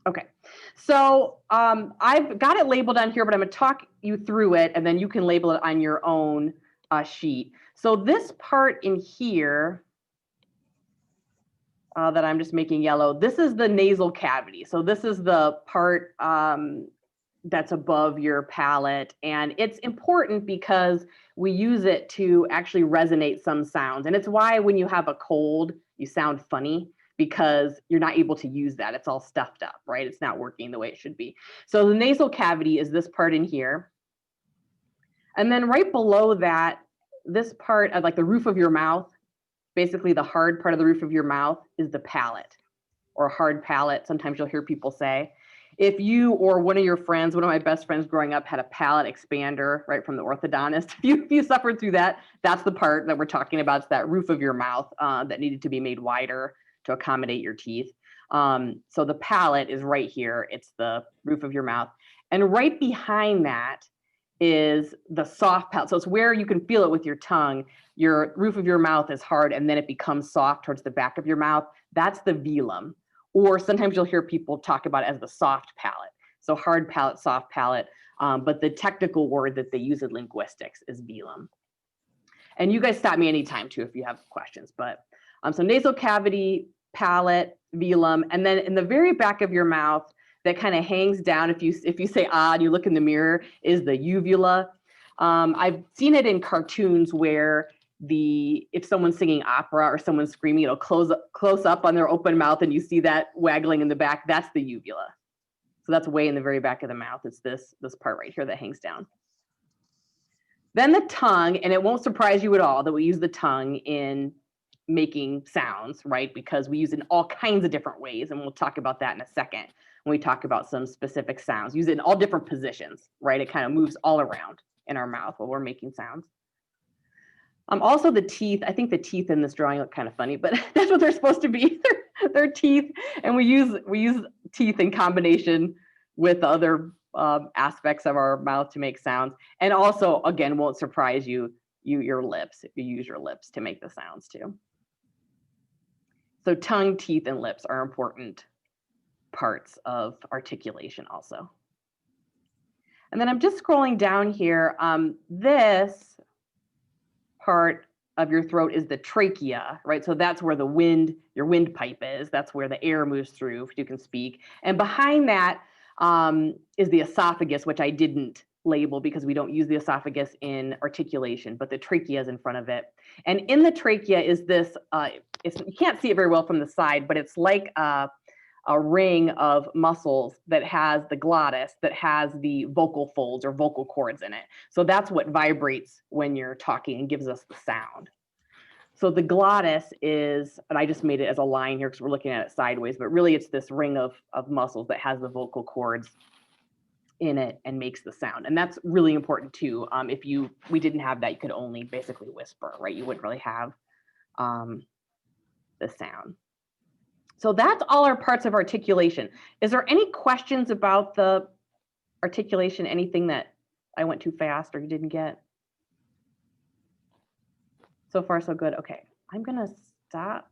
Okay, so I've got it labeled on here, but I'm going to talk you through it, and then you can label it on your own sheet. So this part in here that I'm just making yellow, this is the nasal cavity. So this is the part that's above your palate, and it's important because we use it to actually resonate some sounds. And it's why when you have a cold, you sound funny, because you're not able to use that. It's all stuffed up, right? It's not working the way it should be. So the nasal cavity is this part in here. And then right below that, this part of like the roof of your mouth, basically the hard part of the roof of your mouth, is the palate, or hard palate. Sometimes you'll hear people say. If you or one of your friends, one of my best friends growing up, had a palate expander, right, from the orthodontist, if you suffered through that, that's the part that we're talking about. It's that roof of your mouth that needed to be made wider to accommodate your teeth. So the palate is right here. It's the roof of your mouth. And right behind that is the soft palate. So it's where you can feel it with your tongue. Your roof of your mouth is hard, and then it becomes soft towards the back of your mouth. That's the velum. Or sometimes you'll hear people talk about it as the soft palate. So hard palate, soft palate. But the technical word that they use in linguistics is velum. And you guys stop me anytime too if you have questions. But so nasal cavity, palate, velum, and then in the very back of your mouth that kind of hangs down, if you say ah and you look in the mirror, is the uvula. I've seen it in cartoons where if someone's singing opera or someone's screaming, it'll close up on their open mouth and you see that waggling in the back. That's the uvula. So that's way in the very back of the mouth. It's this part right here that hangs down. Then the tongue, and it won't surprise you at all that we use the tongue in making sounds, right? Because we use it in all kinds of different ways, and we'll talk about that in a second when we talk about some specific sounds. Use it in all different positions, right? It kind of moves all around in our mouth while we're making sounds. Also the teeth, I think the teeth in this drawing look kind of funny, but that's what they're supposed to be. They're teeth, and we use teeth in combination with other aspects of our mouth to make sounds. And also, again, won't surprise you, your lips, if you use your lips to make the sounds too. So tongue, teeth, and lips are important parts of articulation also. And then I'm just scrolling down here. This part of your throat is the trachea, right? So that's where your windpipe is. That's where the air moves through, if you can speak. And behind that is the esophagus, which I didn't label because we don't use the esophagus in articulation, but the trachea is in front of it. And in the trachea is this, you can't see it very well from the side, but it's like a ring of muscles that has the glottis, that has the vocal folds or vocal cords in it. So that's what vibrates when you're talking and gives us the sound. So the glottis is, and I just made it as a line here because we're looking at it sideways, but really it's this ring of muscles that has the vocal cords in it and makes the sound. And that's really important too. If we didn't have that, you could only basically whisper, right? You wouldn't really have the sound. So that's all our parts of articulation. Is there any questions about the articulation? Anything that I went too fast or you didn't get? So far, so good. Okay, I'm gonna stop